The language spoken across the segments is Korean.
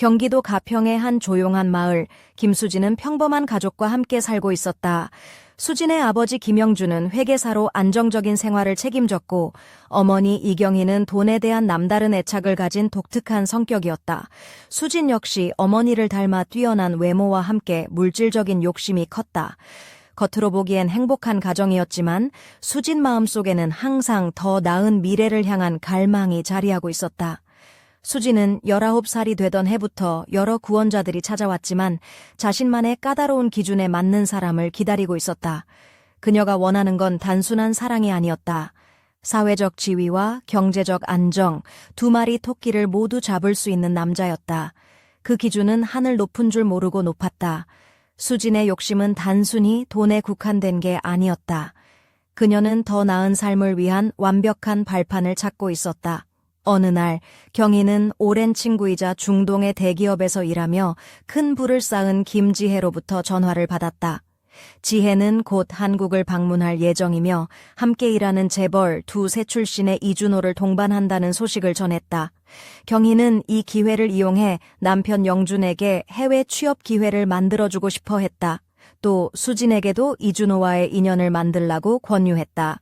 경기도 가평의 한 조용한 마을, 김수진은 평범한 가족과 함께 살고 있었다. 수진의 아버지 김영주는 회계사로 안정적인 생활을 책임졌고 어머니 이경희는 돈에 대한 남다른 애착을 가진 독특한 성격이었다. 수진 역시 어머니를 닮아 뛰어난 외모와 함께 물질적인 욕심이 컸다. 겉으로 보기엔 행복한 가정이었지만 수진 마음속에는 항상 더 나은 미래를 향한 갈망이 자리하고 있었다. 수진은 19살이 되던 해부터 여러 구원자들이 찾아왔지만 자신만의 까다로운 기준에 맞는 사람을 기다리고 있었다. 그녀가 원하는 건 단순한 사랑이 아니었다. 사회적 지위와 경제적 안정, 두 마리 토끼를 모두 잡을 수 있는 남자였다. 그 기준은 하늘 높은 줄 모르고 높았다. 수진의 욕심은 단순히 돈에 국한된 게 아니었다. 그녀는 더 나은 삶을 위한 완벽한 발판을 찾고 있었다. 어느 날 경희는 오랜 친구이자 중동의 대기업에서 일하며 큰 부를 쌓은 김지혜로부터 전화를 받았다. 지혜는 곧 한국을 방문할 예정이며 함께 일하는 재벌 두세 출신의 이준호를 동반한다는 소식을 전했다. 경희는 이 기회를 이용해 남편 영준에게 해외 취업 기회를 만들어주고 싶어 했다. 또 수진에게도 이준호와의 인연을 만들라고 권유했다.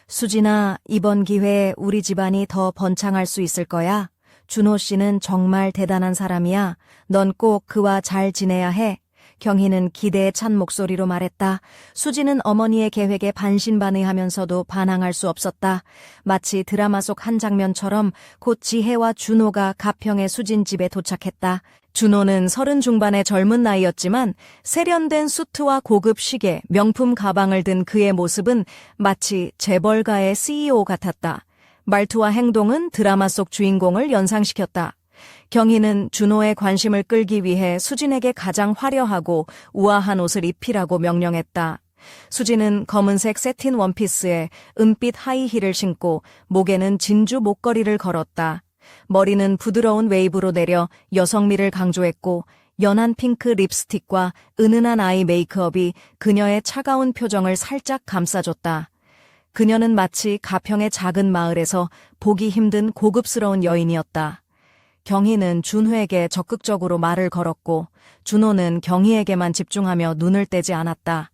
수진아, 이번 기회에 우리 집안이 더 번창할 수 있을 거야. 준호 씨는 정말 대단한 사람이야. 넌 꼭 그와 잘 지내야 해. 경희는 기대에 찬 목소리로 말했다. 수진은 어머니의 계획에 반신반의하면서도 반항할 수 없었다. 마치 드라마 속 한 장면처럼 곧 지혜와 준호가 가평의 수진 집에 도착했다. 준호는 30 중반의 젊은 나이였지만 세련된 수트와 고급 시계, 명품 가방을 든 그의 모습은 마치 재벌가의 CEO 같았다. 말투와 행동은 드라마 속 주인공을 연상시켰다. 경희는 준호의 관심을 끌기 위해 수진에게 가장 화려하고 우아한 옷을 입히라고 명령했다. 수진은 검은색 세틴 원피스에 은빛 하이힐을 신고 목에는 진주 목걸이를 걸었다. 머리는 부드러운 웨이브로 내려 여성미를 강조했고 연한 핑크 립스틱과 은은한 아이 메이크업이 그녀의 차가운 표정을 살짝 감싸줬다. 그녀는 마치 가평의 작은 마을에서 보기 힘든 고급스러운 여인이었다. 경희는 준호에게 적극적으로 말을 걸었고 준호는 경희에게만 집중하며 눈을 떼지 않았다.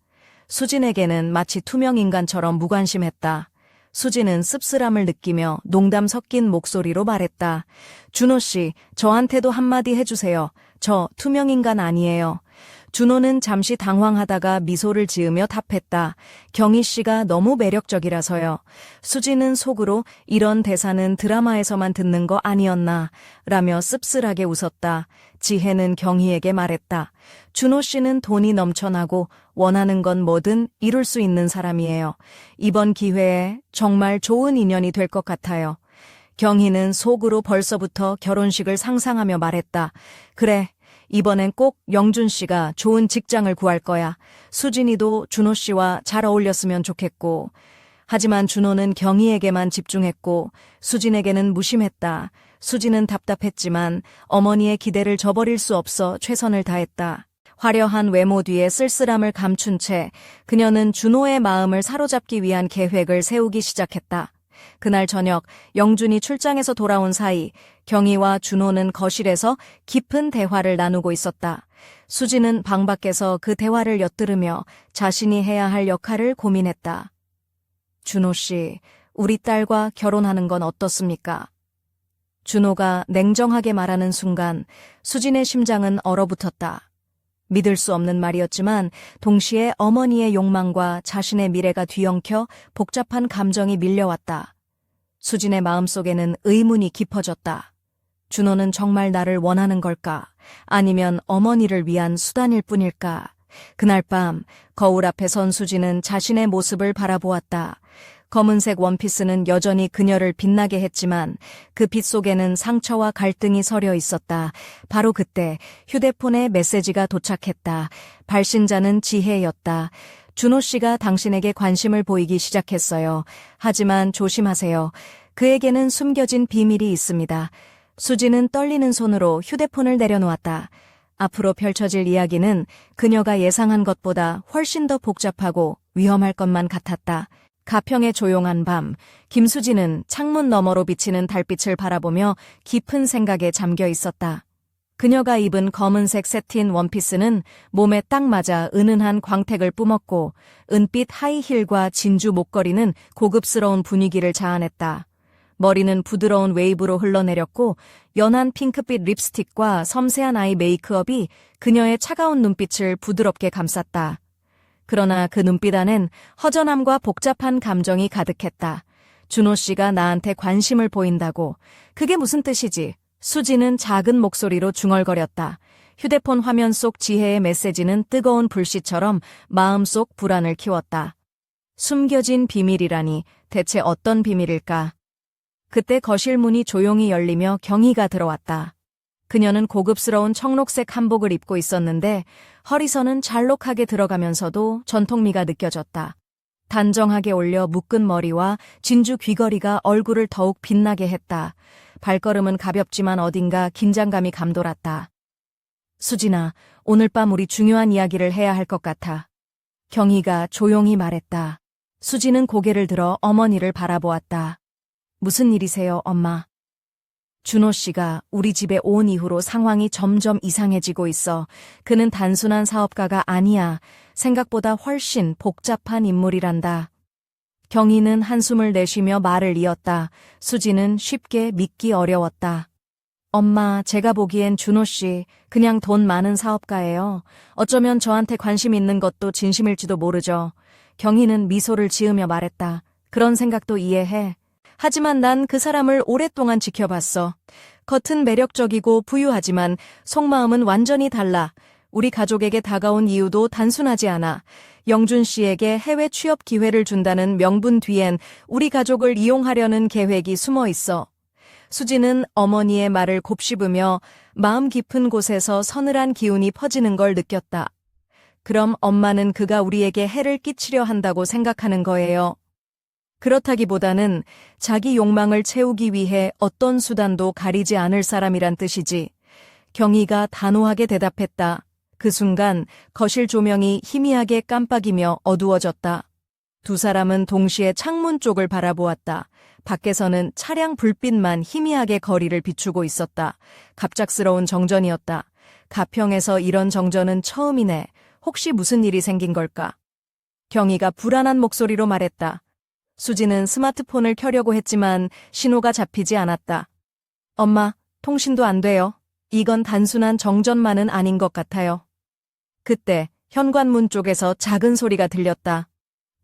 수진에게는 마치 투명인간처럼 무관심했다. 수진은 씁쓸함을 느끼며 농담 섞인 목소리로 말했다. 준호 씨, 저한테도 한마디 해주세요. 저 투명인간 아니에요. 준호는 잠시 당황하다가 미소를 지으며 답했다. 경희 씨가 너무 매력적이라서요. 수진은 속으로 이런 대사는 드라마에서만 듣는 거 아니었나 라며 씁쓸하게 웃었다. 지혜는 경희에게 말했다. 준호 씨는 돈이 넘쳐나고 원하는 건 뭐든 이룰 수 있는 사람이에요. 이번 기회에 정말 좋은 인연이 될 것 같아요. 경희는 속으로 벌써부터 결혼식을 상상하며 말했다. 그래. 이번엔 꼭 영준 씨가 좋은 직장을 구할 거야. 수진이도 준호 씨와 잘 어울렸으면 좋겠고. 하지만 준호는 경희에게만 집중했고 수진에게는 무심했다. 수진은 답답했지만 어머니의 기대를 저버릴 수 없어 최선을 다했다. 화려한 외모 뒤에 쓸쓸함을 감춘 채 그녀는 준호의 마음을 사로잡기 위한 계획을 세우기 시작했다. 그날 저녁 영준이 출장에서 돌아온 사이 경희와 준호는 거실에서 깊은 대화를 나누고 있었다. 수진은 방 밖에서 그 대화를 엿들으며 자신이 해야 할 역할을 고민했다. 준호 씨, 우리 딸과 결혼하는 건 어떻습니까? 준호가 냉정하게 말하는 순간 수진의 심장은 얼어붙었다. 믿을 수 없는 말이었지만 동시에 어머니의 욕망과 자신의 미래가 뒤엉켜 복잡한 감정이 밀려왔다. 수진의 마음속에는 의문이 깊어졌다. 준호는 정말 나를 원하는 걸까? 아니면 어머니를 위한 수단일 뿐일까? 그날 밤 거울 앞에 선 수진은 자신의 모습을 바라보았다. 검은색 원피스는 여전히 그녀를 빛나게 했지만 그 빛 속에는 상처와 갈등이 서려 있었다. 바로 그때 휴대폰에 메시지가 도착했다. 발신자는 지혜였다. 준호 씨가 당신에게 관심을 보이기 시작했어요. 하지만 조심하세요. 그에게는 숨겨진 비밀이 있습니다. 수진은 떨리는 손으로 휴대폰을 내려놓았다. 앞으로 펼쳐질 이야기는 그녀가 예상한 것보다 훨씬 더 복잡하고 위험할 것만 같았다. 가평의 조용한 밤, 김수진은 창문 너머로 비치는 달빛을 바라보며 깊은 생각에 잠겨 있었다. 그녀가 입은 검은색 세틴 원피스는 몸에 딱 맞아 은은한 광택을 뿜었고 은빛 하이힐과 진주 목걸이는 고급스러운 분위기를 자아냈다. 머리는 부드러운 웨이브로 흘러내렸고 연한 핑크빛 립스틱과 섬세한 아이 메이크업이 그녀의 차가운 눈빛을 부드럽게 감쌌다. 그러나 그 눈빛 안엔 허전함과 복잡한 감정이 가득했다. 준호 씨가 나한테 관심을 보인다고. 그게 무슨 뜻이지? 수지는 작은 목소리로 중얼거렸다. 휴대폰 화면 속 지혜의 메시지는 뜨거운 불씨처럼 마음속 불안을 키웠다. 숨겨진 비밀이라니 대체 어떤 비밀일까? 그때 거실 문이 조용히 열리며 경희가 들어왔다. 그녀는 고급스러운 청록색 한복을 입고 있었는데 허리선은 잘록하게 들어가면서도 전통미가 느껴졌다. 단정하게 올려 묶은 머리와 진주 귀걸이가 얼굴을 더욱 빛나게 했다. 발걸음은 가볍지만 어딘가 긴장감이 감돌았다. 수진아, 오늘 밤 우리 중요한 이야기를 해야 할 것 같아. 경희가 조용히 말했다. 수진은 고개를 들어 어머니를 바라보았다. 무슨 일이세요, 엄마? 준호 씨가 우리 집에 온 이후로 상황이 점점 이상해지고 있어. 그는 단순한 사업가가 아니야. 생각보다 훨씬 복잡한 인물이란다. 경희는 한숨을 내쉬며 말을 이었다. 수지는 쉽게 믿기 어려웠다. 엄마, 제가 보기엔 준호 씨 그냥 돈 많은 사업가예요. 어쩌면 저한테 관심 있는 것도 진심일지도 모르죠. 경희는 미소를 지으며 말했다. 그런 생각도 이해해. 하지만 난 그 사람을 오랫동안 지켜봤어. 겉은 매력적이고 부유하지만 속마음은 완전히 달라. 우리 가족에게 다가온 이유도 단순하지 않아. 영준 씨에게 해외 취업 기회를 준다는 명분 뒤엔 우리 가족을 이용하려는 계획이 숨어 있어. 수지는 어머니의 말을 곱씹으며 마음 깊은 곳에서 서늘한 기운이 퍼지는 걸 느꼈다. 그럼 엄마는 그가 우리에게 해를 끼치려 한다고 생각하는 거예요. 그렇다기보다는 자기 욕망을 채우기 위해 어떤 수단도 가리지 않을 사람이란 뜻이지. 경희가 단호하게 대답했다. 그 순간 거실 조명이 희미하게 깜빡이며 어두워졌다. 두 사람은 동시에 창문 쪽을 바라보았다. 밖에서는 차량 불빛만 희미하게 거리를 비추고 있었다. 갑작스러운 정전이었다. 가평에서 이런 정전은 처음이네. 혹시 무슨 일이 생긴 걸까? 경희가 불안한 목소리로 말했다. 수지는 스마트폰을 켜려고 했지만 신호가 잡히지 않았다. 엄마, 통신도 안 돼요. 이건 단순한 정전만은 아닌 것 같아요. 그때 현관문 쪽에서 작은 소리가 들렸다.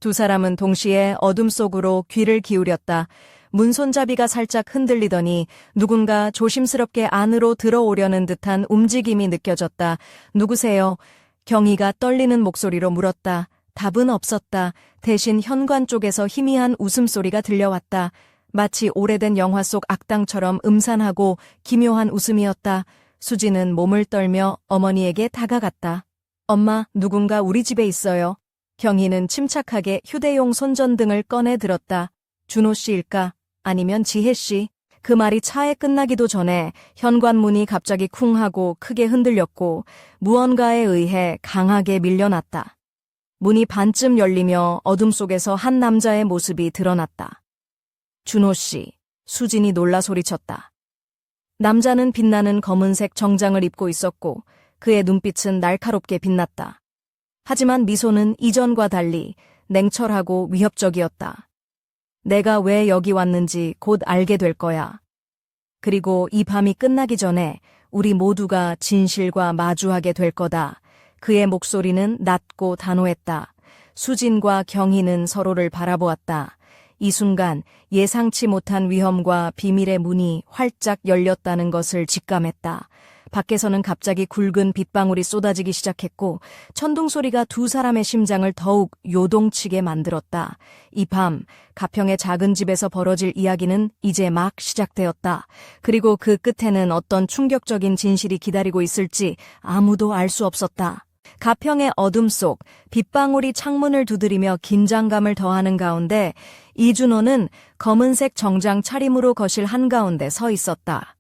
두 사람은 동시에 어둠 속으로 귀를 기울였다. 문 손잡이가 살짝 흔들리더니 누군가 조심스럽게 안으로 들어오려는 듯한 움직임이 느껴졌다. 누구세요? 경희가 떨리는 목소리로 물었다. 답은 없었다. 대신 현관 쪽에서 희미한 웃음소리가 들려왔다. 마치 오래된 영화 속 악당처럼 음산하고 기묘한 웃음이었다. 수지는 몸을 떨며 어머니에게 다가갔다. 엄마, 누군가 우리 집에 있어요. 경희는 침착하게 휴대용 손전등을 꺼내 들었다. 준호 씨일까? 아니면 지혜 씨? 그 말이 차에 끝나기도 전에 현관문이 갑자기 쿵 하고 크게 흔들렸고 무언가에 의해 강하게 밀려났다. 문이 반쯤 열리며 어둠 속에서 한 남자의 모습이 드러났다. 준호 씨, 수진이 놀라 소리쳤다. 남자는 빛나는 검은색 정장을 입고 있었고 그의 눈빛은 날카롭게 빛났다. 하지만 미소는 이전과 달리 냉철하고 위협적이었다. 내가 왜 여기 왔는지 곧 알게 될 거야. 그리고 이 밤이 끝나기 전에 우리 모두가 진실과 마주하게 될 거다. 그의 목소리는 낮고 단호했다. 수진과 경희는 서로를 바라보았다. 이 순간 예상치 못한 위험과 비밀의 문이 활짝 열렸다는 것을 직감했다. 밖에서는 갑자기 굵은 빗방울이 쏟아지기 시작했고 천둥 소리가 두 사람의 심장을 더욱 요동치게 만들었다. 이 밤 가평의 작은 집에서 벌어질 이야기는 이제 막 시작되었다. 그리고 그 끝에는 어떤 충격적인 진실이 기다리고 있을지 아무도 알 수 없었다. 가평의 어둠 속 빗방울이 창문을 두드리며 긴장감을 더하는 가운데 이준호는 검은색 정장 차림으로 거실 한가운데 서 있었다.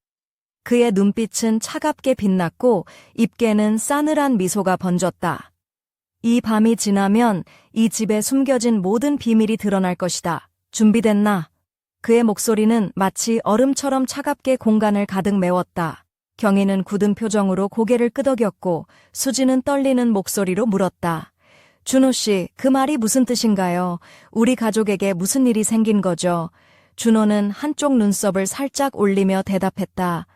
그의 눈빛은 차갑게 빛났고 입계는 싸늘한 미소가 번졌다. 이 밤이 지나면 이 집에 숨겨진 모든 비밀이 드러날 것이다. 준비됐나? 그의 목소리는 마치 얼음처럼 차갑게 공간을 가득 메웠다. 경희는 굳은 표정으로 고개를 끄덕였고 수지는 떨리는 목소리로 물었다. 준호 씨, 그 말이 무슨 뜻인가요? 우리 가족에게 무슨 일이 생긴 거죠? 준호는 한쪽 눈썹을 살짝 올리며 대답했다.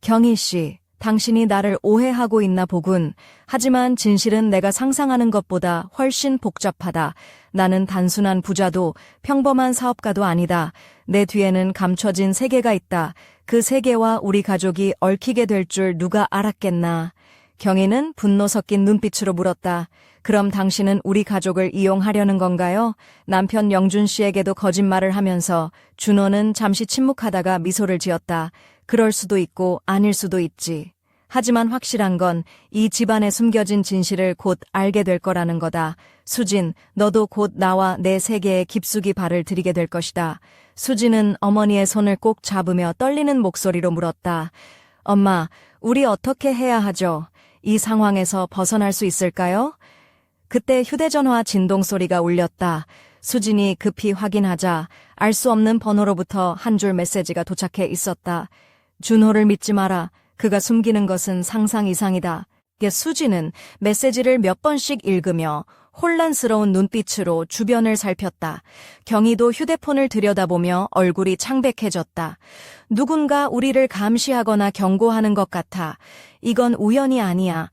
경희 씨, 당신이 나를 오해하고 있나 보군. 하지만 진실은 내가 상상하는 것보다 훨씬 복잡하다. 나는 단순한 부자도 평범한 사업가도 아니다. 내 뒤에는 감춰진 세계가 있다. 그 세계와 우리 가족이 얽히게 될 줄 누가 알았겠나. 경희는 분노 섞인 눈빛으로 물었다. 그럼 당신은 우리 가족을 이용하려는 건가요? 남편 영준 씨에게도 거짓말을 하면서 준호는 잠시 침묵하다가 미소를 지었다. 그럴 수도 있고 아닐 수도 있지. 하지만 확실한 건 이 집안에 숨겨진 진실을 곧 알게 될 거라는 거다. 수진, 너도 곧 나와 내 세계에 깊숙이 발을 들이게 될 것이다. 수진은 어머니의 손을 꼭 잡으며 떨리는 목소리로 물었다. 엄마, 우리 어떻게 해야 하죠? 이 상황에서 벗어날 수 있을까요? 그때 휴대전화 진동 소리가 울렸다. 수진이 급히 확인하자 알 수 없는 번호로부터 한 줄 메시지가 도착해 있었다. 준호를 믿지 마라. 그가 숨기는 것은 상상 이상이다. 수진은 메시지를 몇 번씩 읽으며 혼란스러운 눈빛으로 주변을 살폈다. 경희도 휴대폰을 들여다보며 얼굴이 창백해졌다. 누군가 우리를 감시하거나 경고하는 것 같아. 이건 우연이 아니야.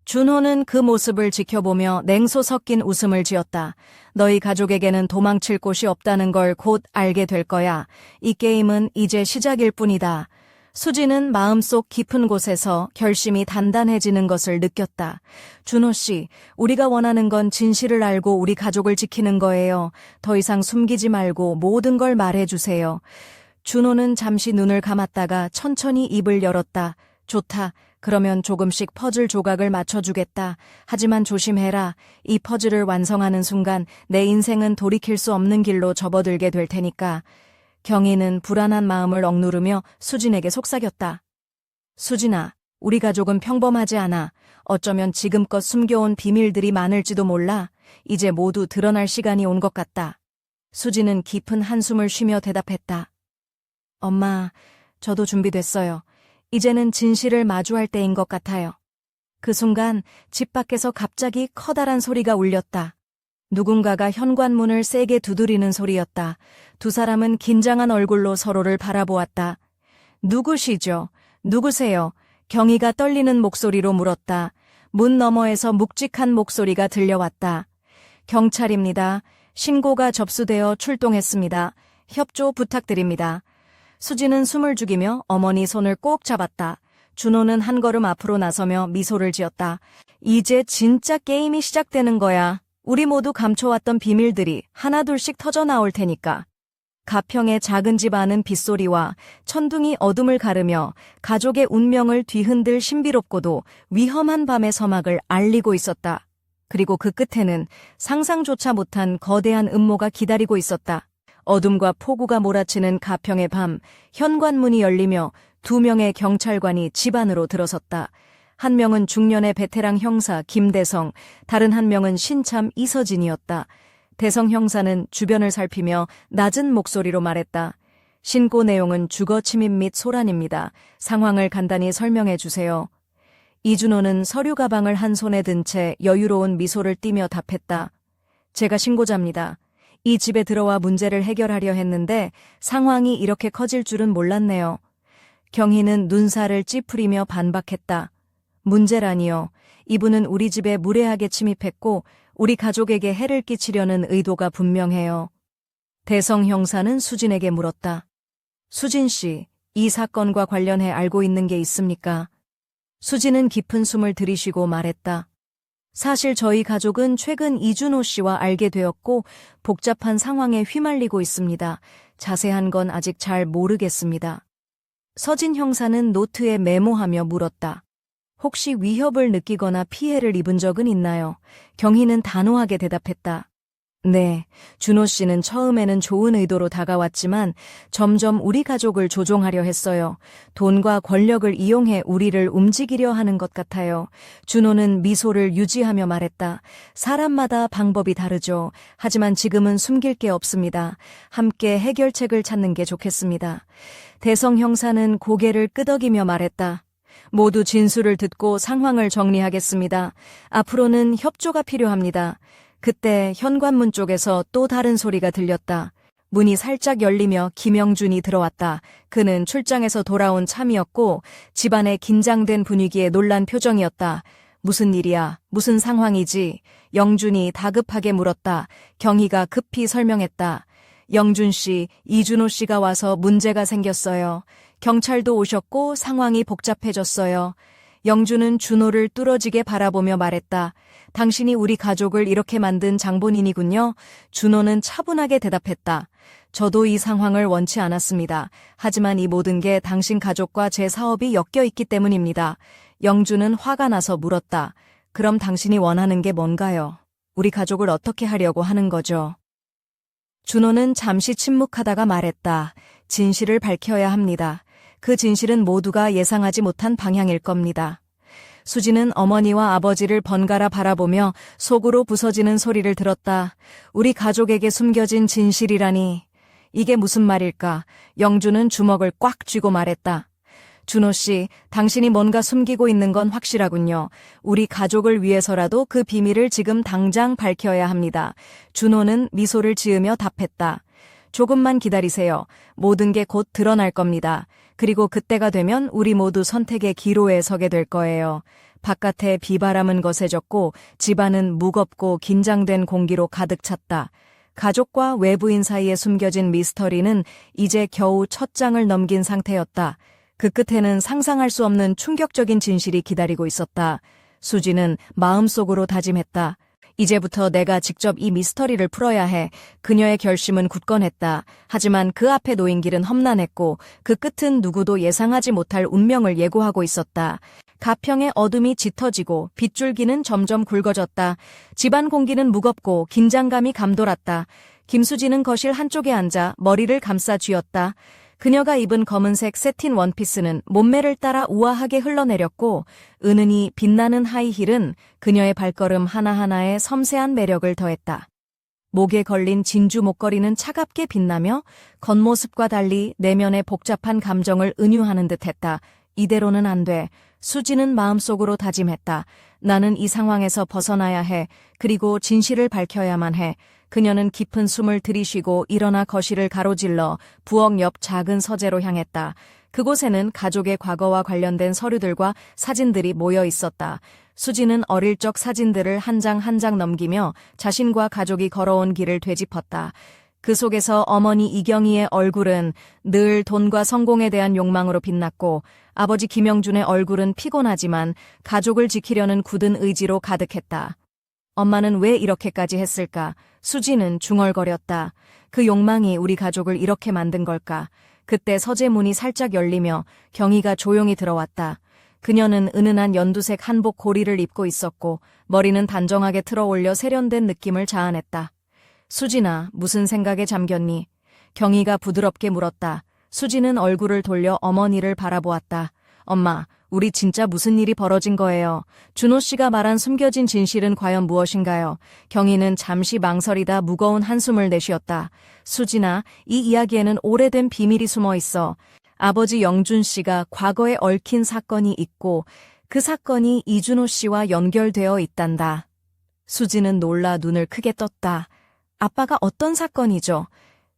준호는 그 모습을 지켜보며 냉소 섞인 웃음을 지었다. 너희 가족에게는 도망칠 곳이 없다는 걸 곧 알게 될 거야. 이 게임은 이제 시작일 뿐이다. 수지는 마음속 깊은 곳에서 결심이 단단해지는 것을 느꼈다. 준호 씨, 우리가 원하는 건 진실을 알고 우리 가족을 지키는 거예요. 더 이상 숨기지 말고 모든 걸 말해주세요. 준호는 잠시 눈을 감았다가 천천히 입을 열었다. 좋다. 그러면 조금씩 퍼즐 조각을 맞춰주겠다. 하지만 조심해라. 이 퍼즐을 완성하는 순간 내 인생은 돌이킬 수 없는 길로 접어들게 될 테니까. 경희는 불안한 마음을 억누르며 수진에게 속삭였다. 수진아, 우리 가족은 평범하지 않아. 어쩌면 지금껏 숨겨온 비밀들이 많을지도 몰라. 이제 모두 드러날 시간이 온 것 같다. 수진은 깊은 한숨을 쉬며 대답했다. 엄마, 저도 준비됐어요. 이제는 진실을 마주할 때인 것 같아요. 그 순간 집 밖에서 갑자기 커다란 소리가 울렸다. 누군가가 현관문을 세게 두드리는 소리였다. 두 사람은 긴장한 얼굴로 서로를 바라보았다. 누구시죠? 누구세요? 경희가 떨리는 목소리로 물었다. 문 너머에서 묵직한 목소리가 들려왔다. 경찰입니다. 신고가 접수되어 출동했습니다. 협조 부탁드립니다. 수지는 숨을 죽이며 어머니 손을 꼭 잡았다. 준호는 한 걸음 앞으로 나서며 미소를 지었다. 이제 진짜 게임이 시작되는 거야. 우리 모두 감춰왔던 비밀들이 하나둘씩 터져나올 테니까. 가평의 작은 집 안은 빗소리와 천둥이 어둠을 가르며 가족의 운명을 뒤흔들 신비롭고도 위험한 밤의 서막을 알리고 있었다. 그리고 그 끝에는 상상조차 못한 거대한 음모가 기다리고 있었다. 어둠과 폭우가 몰아치는 가평의 밤, 현관문이 열리며 2명의 경찰관이 집 안으로 들어섰다. 한 명은 중년의 베테랑 형사 김대성, 다른 한 명은 신참 이서진이었다. 대성 형사는 주변을 살피며 낮은 목소리로 말했다. 신고 내용은 주거 침입 및 소란입니다. 상황을 간단히 설명해 주세요. 이준호는 서류 가방을 한 손에 든 채 여유로운 미소를 띠며 답했다. 제가 신고자입니다. 이 집에 들어와 문제를 해결하려 했는데 상황이 이렇게 커질 줄은 몰랐네요. 경희는 눈살을 찌푸리며 반박했다. 문제라니요. 이분은 우리 집에 무례하게 침입했고 우리 가족에게 해를 끼치려는 의도가 분명해요. 대성 형사는 수진에게 물었다. 수진 씨, 이 사건과 관련해 알고 있는 게 있습니까? 수진은 깊은 숨을 들이쉬고 말했다. 사실 저희 가족은 최근 이준호 씨와 알게 되었고 복잡한 상황에 휘말리고 있습니다. 자세한 건 아직 잘 모르겠습니다. 서진 형사는 노트에 메모하며 물었다. 혹시 위협을 느끼거나 피해를 입은 적은 있나요? 경희는 단호하게 대답했다. 네, 준호 씨는 처음에는 좋은 의도로 다가왔지만 점점 우리 가족을 조종하려 했어요. 돈과 권력을 이용해 우리를 움직이려 하는 것 같아요. 준호는 미소를 유지하며 말했다. 사람마다 방법이 다르죠. 하지만 지금은 숨길 게 없습니다. 함께 해결책을 찾는 게 좋겠습니다. 대성 형사는 고개를 끄덕이며 말했다. 모두 진술을 듣고 상황을 정리하겠습니다. 앞으로는 협조가 필요합니다. 그때 현관문 쪽에서 또 다른 소리가 들렸다. 문이 살짝 열리며 김영준이 들어왔다. 그는 출장에서 돌아온 참이었고 집안의 긴장된 분위기에 놀란 표정이었다. 무슨 일이야? 무슨 상황이지? 영준이 다급하게 물었다. 경희가 급히 설명했다. 영준 씨, 이준호 씨가 와서 문제가 생겼어요. 경찰도 오셨고 상황이 복잡해졌어요. 영준은 준호를 뚫어지게 바라보며 말했다. 당신이 우리 가족을 이렇게 만든 장본인이군요. 준호는 차분하게 대답했다. 저도 이 상황을 원치 않았습니다. 하지만 이 모든 게 당신 가족과 제 사업이 엮여 있기 때문입니다. 영준은 화가 나서 물었다. 그럼 당신이 원하는 게 뭔가요? 우리 가족을 어떻게 하려고 하는 거죠? 준호는 잠시 침묵하다가 말했다. 진실을 밝혀야 합니다. 그 진실은 모두가 예상하지 못한 방향일 겁니다. 수지는 어머니와 아버지를 번갈아 바라보며 속으로 부서지는 소리를 들었다. 우리 가족에게 숨겨진 진실이라니. 이게 무슨 말일까? 영준은 주먹을 꽉 쥐고 말했다. 준호 씨, 당신이 뭔가 숨기고 있는 건 확실하군요. 우리 가족을 위해서라도 그 비밀을 지금 당장 밝혀야 합니다. 준호는 미소를 지으며 답했다. 조금만 기다리세요. 모든 게 곧 드러날 겁니다. 그리고 그때가 되면 우리 모두 선택의 기로에 서게 될 거예요. 바깥에 비바람은 거세졌고 집안은 무겁고 긴장된 공기로 가득 찼다. 가족과 외부인 사이에 숨겨진 미스터리는 이제 겨우 첫 장을 넘긴 상태였다. 그 끝에는 상상할 수 없는 충격적인 진실이 기다리고 있었다. 수지는 마음속으로 다짐했다. 이제부터 내가 직접 이 미스터리를 풀어야 해. 그녀의 결심은 굳건했다. 하지만 그 앞에 놓인 길은 험난했고 그 끝은 누구도 예상하지 못할 운명을 예고하고 있었다. 가평의 어둠이 짙어지고 빗줄기는 점점 굵어졌다. 집안 공기는 무겁고 긴장감이 감돌았다. 김수지는 거실 한쪽에 앉아 머리를 감싸 쥐었다. 그녀가 입은 검은색 세틴 원피스는 몸매를 따라 우아하게 흘러내렸고 은은히 빛나는 하이힐은 그녀의 발걸음 하나하나에 섬세한 매력을 더했다. 목에 걸린 진주 목걸이는 차갑게 빛나며 겉모습과 달리 내면의 복잡한 감정을 은유하는 듯했다. 이대로는 안 돼. 수지는 마음속으로 다짐했다. 나는 이 상황에서 벗어나야 해. 그리고 진실을 밝혀야만 해. 그녀는 깊은 숨을 들이쉬고 일어나 거실을 가로질러 부엌 옆 작은 서재로 향했다. 그곳에는 가족의 과거와 관련된 서류들과 사진들이 모여 있었다. 수지는 어릴 적 사진들을 한 장 한 장 넘기며 자신과 가족이 걸어온 길을 되짚었다. 그 속에서 어머니 이경희의 얼굴은 늘 돈과 성공에 대한 욕망으로 빛났고 아버지 김영준의 얼굴은 피곤하지만 가족을 지키려는 굳은 의지로 가득했다. 엄마는 왜 이렇게까지 했을까? 수지는 중얼거렸다. 그 욕망이 우리 가족을 이렇게 만든 걸까? 그때 서재 문이 살짝 열리며 경희가 조용히 들어왔다. 그녀는 은은한 연두색 한복 고리를 입고 있었고 머리는 단정하게 틀어올려 세련된 느낌을 자아냈다. 수진아, 무슨 생각에 잠겼니? 경희가 부드럽게 물었다. 수지는 얼굴을 돌려 어머니를 바라보았다. 엄마, 우리 진짜 무슨 일이 벌어진 거예요? 준호 씨가 말한 숨겨진 진실은 과연 무엇인가요? 경희는 잠시 망설이다 무거운 한숨을 내쉬었다. 수진아, 이 이야기에는 오래된 비밀이 숨어 있어. 아버지 영준 씨가 과거에 얽힌 사건이 있고 그 사건이 이준호 씨와 연결되어 있단다. 수지는 놀라 눈을 크게 떴다. 아빠가 어떤 사건이죠?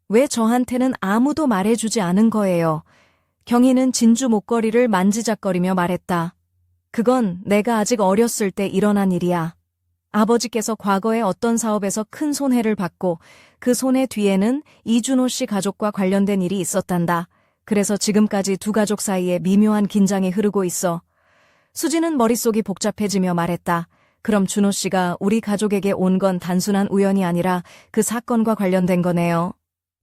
왜 저한테는 아무도 말해주지 않은 거예요? 경희는 진주 목걸이를 만지작거리며 말했다. 그건 내가 아직 어렸을 때 일어난 일이야. 아버지께서 과거에 어떤 사업에서 큰 손해를 받고 그 손해 뒤에는 이준호 씨 가족과 관련된 일이 있었단다. 그래서 지금까지 두 가족 사이에 미묘한 긴장이 흐르고 있어. 수지는 머릿속이 복잡해지며 말했다. 그럼 준호 씨가 우리 가족에게 온 건 단순한 우연이 아니라 그 사건과 관련된 거네요.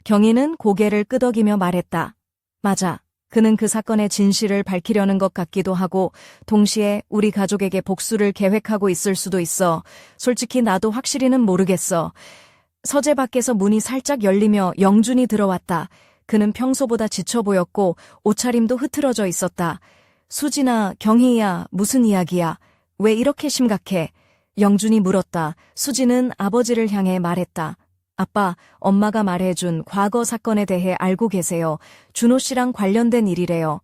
경희는 고개를 끄덕이며 말했다. 맞아. 그는 그 사건의 진실을 밝히려는 것 같기도 하고 동시에 우리 가족에게 복수를 계획하고 있을 수도 있어. 솔직히 나도 확실히는 모르겠어. 서재 밖에서 문이 살짝 열리며 영준이 들어왔다. 그는 평소보다 지쳐 보였고 옷차림도 흐트러져 있었다. 수진아, 경희야, 무슨 이야기야? 왜 이렇게 심각해? 영준이 물었다. 수지는 아버지를 향해 말했다. 아빠, 엄마가 말해준 과거 사건에 대해 알고 계세요. 준호 씨랑 관련된 일이래요.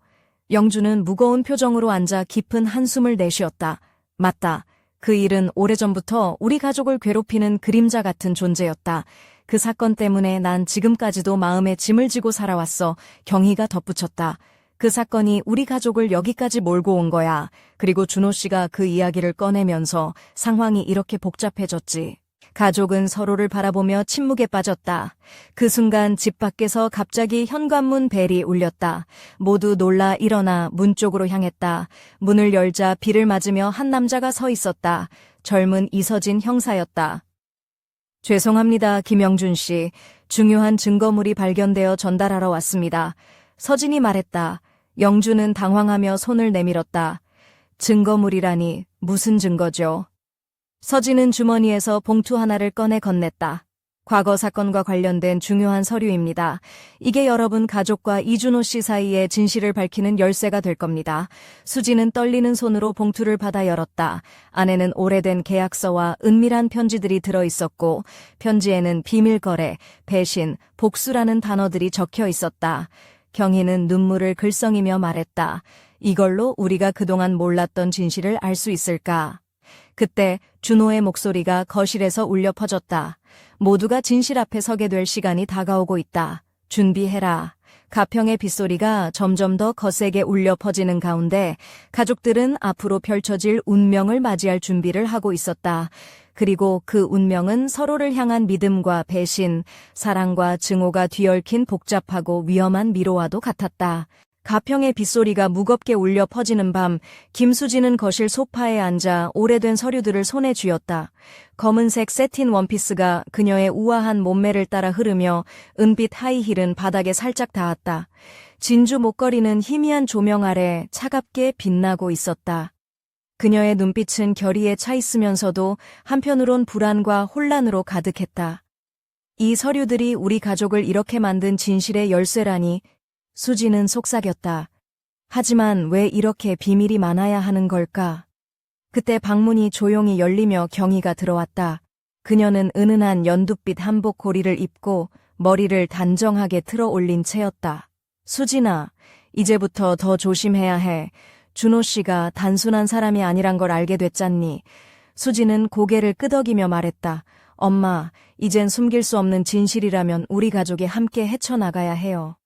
영주는 무거운 표정으로 앉아 깊은 한숨을 내쉬었다. 맞다. 그 일은 오래전부터 우리 가족을 괴롭히는 그림자 같은 존재였다. 그 사건 때문에 난 지금까지도 마음에 짐을 지고 살아왔어. 경희가 덧붙였다. 그 사건이 우리 가족을 여기까지 몰고 온 거야. 그리고 준호 씨가 그 이야기를 꺼내면서 상황이 이렇게 복잡해졌지. 가족은 서로를 바라보며 침묵에 빠졌다. 그 순간 집 밖에서 갑자기 현관문 벨이 울렸다. 모두 놀라 일어나 문 쪽으로 향했다. 문을 열자 비를 맞으며 한 남자가 서 있었다. 젊은 이서진 형사였다. 죄송합니다, 김영준 씨. 중요한 증거물이 발견되어 전달하러 왔습니다. 서진이 말했다. 영주는 당황하며 손을 내밀었다. 증거물이라니 무슨 증거죠? 서진은 주머니에서 봉투 하나를 꺼내 건넸다. 과거 사건과 관련된 중요한 서류입니다. 이게 여러분 가족과 이준호 씨 사이의 진실을 밝히는 열쇠가 될 겁니다. 수지는 떨리는 손으로 봉투를 받아 열었다. 안에는 오래된 계약서와 은밀한 편지들이 들어있었고 편지에는 비밀거래, 배신, 복수라는 단어들이 적혀 있었다. 경희는 눈물을 글썽이며 말했다. 이걸로 우리가 그동안 몰랐던 진실을 알 수 있을까? 그때 준호의 목소리가 거실에서 울려 퍼졌다. 모두가 진실 앞에 서게 될 시간이 다가오고 있다. 준비해라. 가평의 빗소리가 점점 더 거세게 울려 퍼지는 가운데 가족들은 앞으로 펼쳐질 운명을 맞이할 준비를 하고 있었다. 그리고 그 운명은 서로를 향한 믿음과 배신, 사랑과 증오가 뒤얽힌 복잡하고 위험한 미로와도 같았다. 가평의 빗소리가 무겁게 울려 퍼지는 밤, 김수지는 거실 소파에 앉아 오래된 서류들을 손에 쥐었다. 검은색 세틴 원피스가 그녀의 우아한 몸매를 따라 흐르며 은빛 하이힐은 바닥에 살짝 닿았다. 진주 목걸이는 희미한 조명 아래 차갑게 빛나고 있었다. 그녀의 눈빛은 결의에 차 있으면서도 한편으론 불안과 혼란으로 가득했다. 이 서류들이 우리 가족을 이렇게 만든 진실의 열쇠라니. 수지는 속삭였다. 하지만 왜 이렇게 비밀이 많아야 하는 걸까? 그때 방문이 조용히 열리며 경희가 들어왔다. 그녀는 은은한 연두빛 한복 고리를 입고 머리를 단정하게 틀어 올린 채였다. 수진아, 이제부터 더 조심해야 해. 준호 씨가 단순한 사람이 아니란 걸 알게 됐잖니. 수지는 고개를 끄덕이며 말했다. 엄마, 이젠 숨길 수 없는 진실이라면 우리 가족이 함께 헤쳐나가야 해요.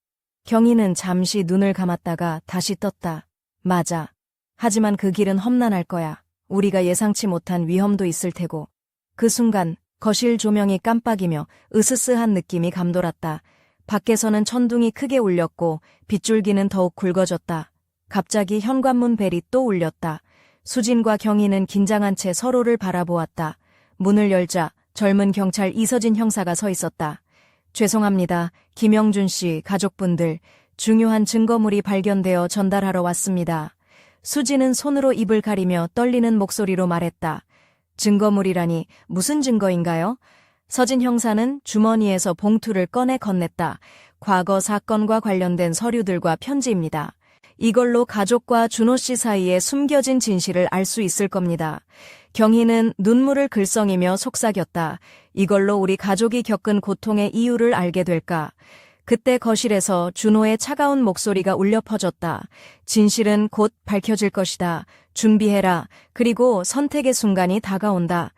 경희는 잠시 눈을 감았다가 다시 떴다. 맞아. 하지만 그 길은 험난할 거야. 우리가 예상치 못한 위험도 있을 테고. 그 순간 거실 조명이 깜빡이며 으스스한 느낌이 감돌았다. 밖에서는 천둥이 크게 울렸고 빗줄기는 더욱 굵어졌다. 갑자기 현관문 벨이 또 울렸다. 수진과 경희는 긴장한 채 서로를 바라보았다. 문을 열자 젊은 경찰 이서진 형사가 서 있었다. 죄송합니다. 김영준 씨, 가족분들. 중요한 증거물이 발견되어 전달하러 왔습니다. 수지는 손으로 입을 가리며 떨리는 목소리로 말했다. 증거물이라니 무슨 증거인가요? 서진 형사는 주머니에서 봉투를 꺼내 건넸다. 과거 사건과 관련된 서류들과 편지입니다. 이걸로 가족과 준호 씨 사이에 숨겨진 진실을 알 수 있을 겁니다. 경희는 눈물을 글썽이며 속삭였다. 이걸로 우리 가족이 겪은 고통의 이유를 알게 될까? 그때 거실에서 준호의 차가운 목소리가 울려 퍼졌다. 진실은 곧 밝혀질 것이다. 준비해라. 그리고 선택의 순간이 다가온다.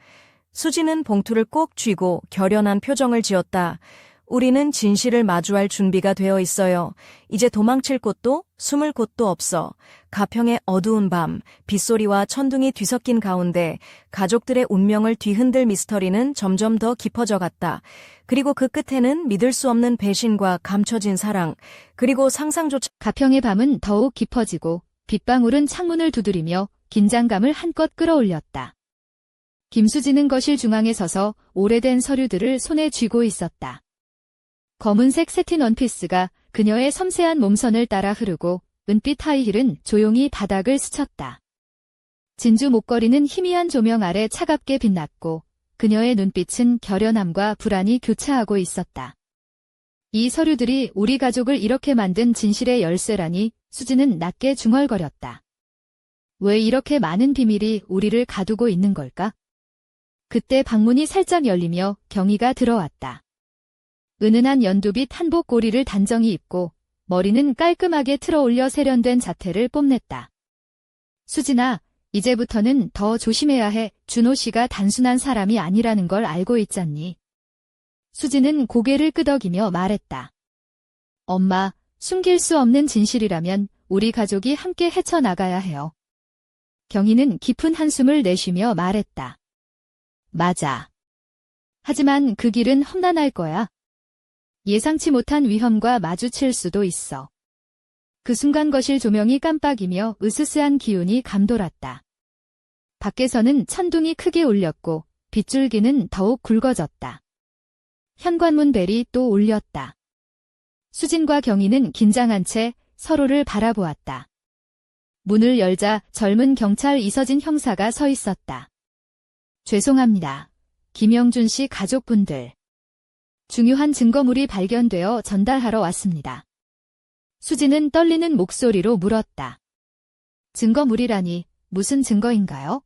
수지는 봉투를 꼭 쥐고 결연한 표정을 지었다. 우리는 진실을 마주할 준비가 되어 있어요. 이제 도망칠 곳도 숨을 곳도 없어. 가평의 어두운 밤, 빗소리와 천둥이 뒤섞인 가운데 가족들의 운명을 뒤흔들 미스터리는 점점 더 깊어져 갔다. 그리고 그 끝에는 믿을 수 없는 배신과 감춰진 사랑, 그리고 상상조차. 가평의 밤은 더욱 깊어지고 빗방울은 창문을 두드리며 긴장감을 한껏 끌어올렸다. 김수지는 거실 중앙에 서서 오래된 서류들을 손에 쥐고 있었다. 검은색 세틴 원피스가 그녀의 섬세한 몸선을 따라 흐르고 은빛 하이힐은 조용히 바닥을 스쳤다. 진주 목걸이는 희미한 조명 아래 차갑게 빛났고 그녀의 눈빛은 결연함과 불안이 교차하고 있었다. 이 서류들이 우리 가족을 이렇게 만든 진실의 열쇠라니. 수지는 낮게 중얼거렸다. 왜 이렇게 많은 비밀이 우리를 가두고 있는 걸까? 그때 방문이 살짝 열리며 경희가 들어왔다. 은은한 연두빛 한복 고리를 단정히 입고 머리는 깔끔하게 틀어올려 세련된 자태를 뽐냈다. 수진아, 이제부터는 더 조심해야 해. 준호 씨가 단순한 사람이 아니라는 걸 알고 있잖니. 수진은 고개를 끄덕이며 말했다. 엄마, 숨길 수 없는 진실이라면 우리 가족이 함께 헤쳐나가야 해요. 경희는 깊은 한숨을 내쉬며 말했다. 맞아. 하지만 그 길은 험난할 거야. 예상치 못한 위험과 마주칠 수도 있어. 그 순간 거실 조명이 깜빡이며 으스스한 기운이 감돌았다. 밖에서는 천둥이 크게 울렸고 빗줄기는 더욱 굵어졌다. 현관문 벨이 또 울렸다. 수진과 경희는 긴장한 채 서로를 바라보았다. 문을 열자 젊은 경찰 이서진 형사가 서 있었다. 죄송합니다. 김영준 씨 가족분들. 중요한 증거물이 발견되어 전달하러 왔습니다. 수진은 떨리는 목소리로 물었다. 증거물이라니 무슨 증거인가요?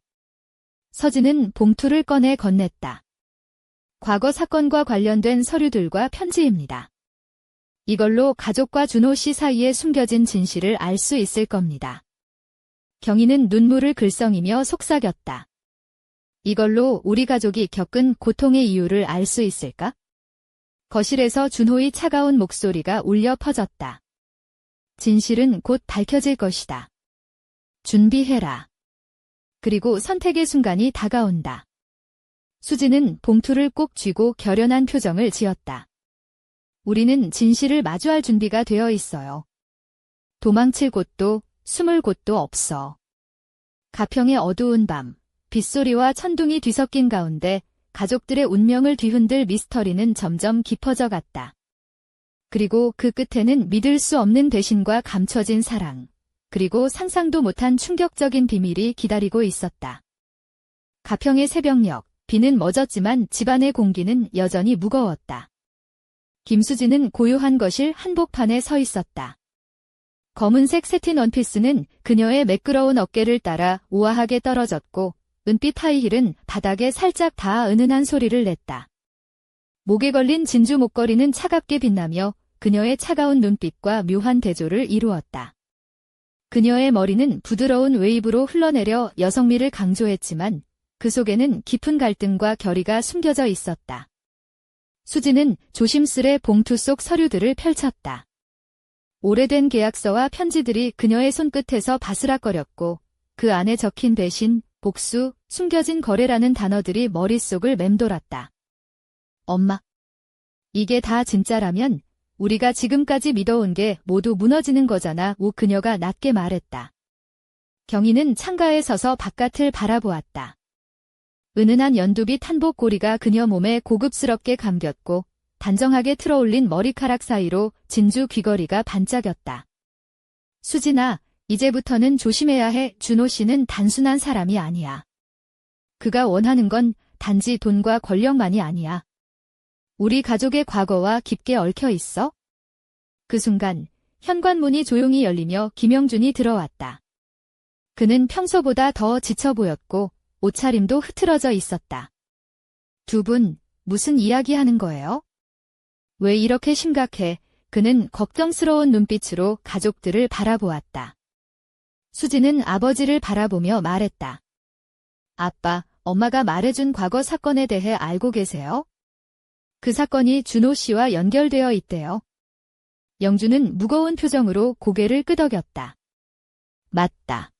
서진은 봉투를 꺼내 건넸다. 과거 사건과 관련된 서류들과 편지입니다. 이걸로 가족과 준호 씨 사이에 숨겨진 진실을 알 수 있을 겁니다. 경희는 눈물을 글썽이며 속삭였다. 이걸로 우리 가족이 겪은 고통의 이유를 알 수 있을까? 거실에서 준호의 차가운 목소리가 울려 퍼졌다. 진실은 곧 밝혀질 것이다. 준비해라. 그리고 선택의 순간이 다가온다. 수진은 봉투를 꼭 쥐고 결연한 표정을 지었다. 우리는 진실을 마주할 준비가 되어 있어요. 도망칠 곳도 숨을 곳도 없어. 가평의 어두운 밤, 빗소리와 천둥이 뒤섞인 가운데 가족들의 운명을 뒤흔들 미스터리는 점점 깊어져 갔다. 그리고 그 끝에는 믿을 수 없는 배신과 감춰진 사랑, 그리고 상상도 못한 충격적인 비밀이 기다리고 있었다. 가평의 새벽녘, 비는 멎었지만 집안의 공기는 여전히 무거웠다. 김수진은 고요한 거실 한복판에 서 있었다. 검은색 새틴 원피스는 그녀의 매끄러운 어깨를 따라 우아하게 떨어졌고 은빛 하이힐은 바닥에 살짝 닿아 은은한 소리를 냈다. 목에 걸린 진주 목걸이는 차갑게 빛나며 그녀의 차가운 눈빛과 묘한 대조를 이루었다. 그녀의 머리는 부드러운 웨이브로 흘러내려 여성미를 강조했지만 그 속에는 깊은 갈등과 결의가 숨겨져 있었다. 수진은 조심스레 봉투 속 서류들을 펼쳤다. 오래된 계약서와 편지들이 그녀의 손끝에서 바스락거렸고 그 안에 적힌 배신, 복수, 숨겨진 거래라는 단어들이 머릿속을 맴돌았다. 엄마, 이게 다 진짜라면 우리가 지금까지 믿어온 게 모두 무너지는 거잖아. 그녀가 낮게 말했다. 경희는 창가에 서서 바깥을 바라보았다. 은은한 연두빛 한복 고리가 그녀 몸에 고급스럽게 감겼고 단정하게 틀어올린 머리카락 사이로 진주 귀걸이가 반짝였다. 수진아, 이제부터는 조심해야 해. 준호 씨는 단순한 사람이 아니야. 그가 원하는 건 단지 돈과 권력만이 아니야. 우리 가족의 과거와 깊게 얽혀 있어? 그 순간 현관문이 조용히 열리며 김영준이 들어왔다. 그는 평소보다 더 지쳐 보였고 옷차림도 흐트러져 있었다. 두 분 무슨 이야기하는 거예요? 왜 이렇게 심각해? 그는 걱정스러운 눈빛으로 가족들을 바라보았다. 수진은 아버지를 바라보며 말했다. 아빠, 엄마가 말해준 과거 사건에 대해 알고 계세요? 그 사건이 준호 씨와 연결되어 있대요. 영준은 무거운 표정으로 고개를 끄덕였다. 맞다.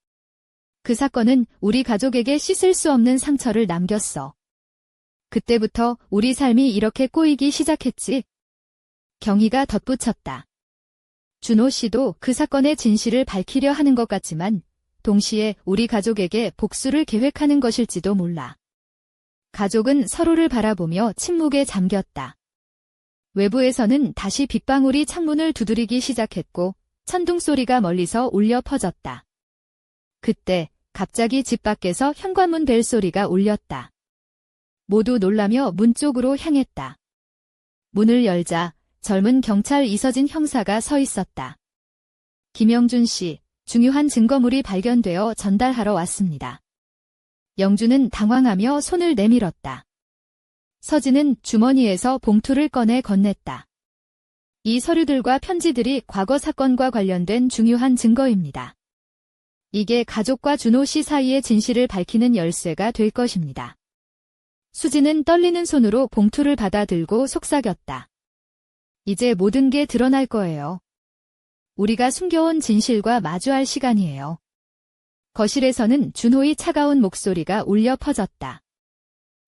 그 사건은 우리 가족에게 씻을 수 없는 상처를 남겼어. 그때부터 우리 삶이 이렇게 꼬이기 시작했지. 경희가 덧붙였다. 준호 씨도 그 사건의 진실을 밝히려 하는 것 같지만 동시에 우리 가족에게 복수를 계획하는 것일지도 몰라. 가족은 서로를 바라보며 침묵에 잠겼다. 외부에서는 다시 빗방울이 창문을 두드리기 시작했고 천둥 소리가 멀리서 울려 퍼졌다. 그때 갑자기 집 밖에서 현관문 벨 소리가 울렸다. 모두 놀라며 문 쪽으로 향했다. 문을 열자 젊은 경찰 이서진 형사가 서 있었다. 김영준 씨, 중요한 증거물이 발견되어 전달하러 왔습니다. 영준은 당황하며 손을 내밀었다. 서진은 주머니에서 봉투를 꺼내 건넸다. 이 서류들과 편지들이 과거 사건과 관련된 중요한 증거입니다. 이게 가족과 준호 씨 사이의 진실을 밝히는 열쇠가 될 것입니다. 수지는 떨리는 손으로 봉투를 받아들고 속삭였다. 이제 모든 게 드러날 거예요. 우리가 숨겨온 진실과 마주할 시간이에요. 거실에서는 준호의 차가운 목소리가 울려 퍼졌다.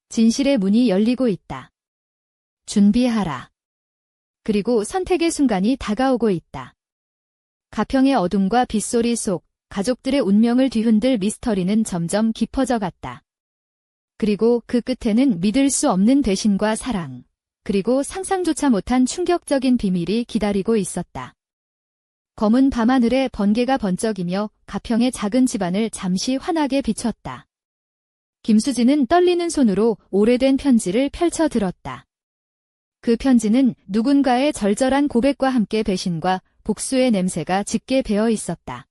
진실의 문이 열리고 있다. 준비하라. 그리고 선택의 순간이 다가오고 있다. 가평의 어둠과 빗소리 속 가족들의 운명을 뒤흔들 미스터리는 점점 깊어져 갔다. 그리고 그 끝에는 믿을 수 없는 배신과 사랑, 그리고 상상조차 못한 충격적인 비밀이 기다리고 있었다. 검은 밤하늘에 번개가 번쩍이며 가평의 작은 집안을 잠시 환하게 비췄다. 김수진은 떨리는 손으로 오래된 편지를 펼쳐 들었다. 그 편지는 누군가의 절절한 고백과 함께 배신과 복수의 냄새가 짙게 배어 있었다.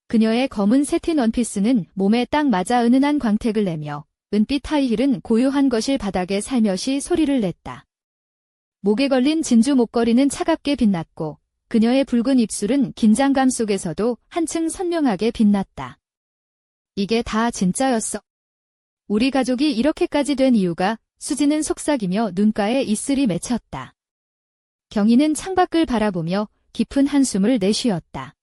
그녀의 검은 새틴 원피스는 몸에 딱 맞아 은은한 광택을 내며 은빛 하이힐은 고요한 거실 바닥에 살며시 소리를 냈다. 목에 걸린 진주 목걸이는 차갑게 빛났고 그녀의 붉은 입술은 긴장감 속에서도 한층 선명하게 빛났다. 이게 다 진짜였어. 우리 가족이 이렇게까지 된 이유가 수지는 속삭이며 눈가에 이슬이 맺혔다. 경희는 창밖을 바라보며 깊은 한숨을 내쉬었다.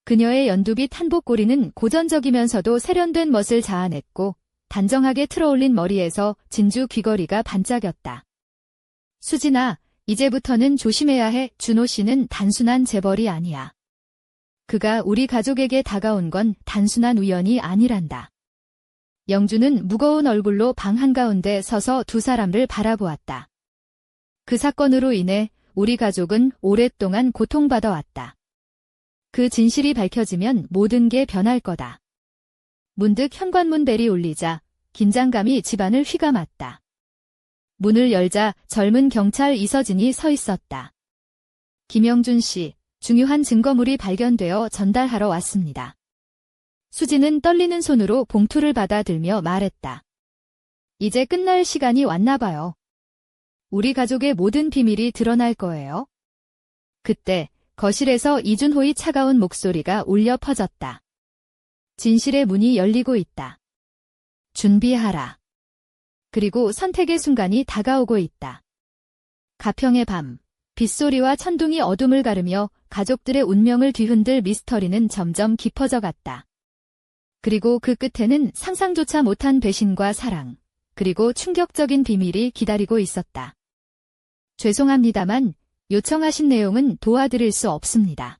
그녀의 연두빛 한복꼬리는 고전적이면서도 세련된 멋을 자아냈고 단정하게 틀어올린 머리에서 진주 귀걸이가 반짝였다. 수진아, 이제부터는 조심해야 해. 준호 씨는 단순한 재벌이 아니야. 그가 우리 가족에게 다가온 건 단순한 우연이 아니란다. 영주는 무거운 얼굴로 방 한가운데 서서 두 사람을 바라보았다. 그 사건으로 인해 우리 가족은 오랫동안 고통받아 왔다. 그 진실이 밝혀지면 모든 게 변할 거다. 문득 현관문 벨이 울리자 긴장감이 집안을 휘감았다. 문을 열자 젊은 경찰 이서진이 서 있었다. 김영준 씨, 중요한 증거물이 발견되어 전달하러 왔습니다. 수지는 떨리는 손으로 봉투를 받아들며 말했다. 이제 끝날 시간이 왔나 봐요. 우리 가족의 모든 비밀이 드러날 거예요. 그때 거실에서 이준호의 차가운 목소리가 울려 퍼졌다. 진실의 문이 열리고 있다. 준비하라. 그리고 선택의 순간이 다가오고 있다. 가평의 밤, 빗소리와 천둥이 어둠을 가르며 가족들의 운명을 뒤흔들 미스터리는 점점 깊어져 갔다. 그리고 그 끝에는 상상조차 못한 배신과 사랑, 그리고 충격적인 비밀이 기다리고 있었다. 죄송합니다만 요청하신 내용은 도와드릴 수 없습니다.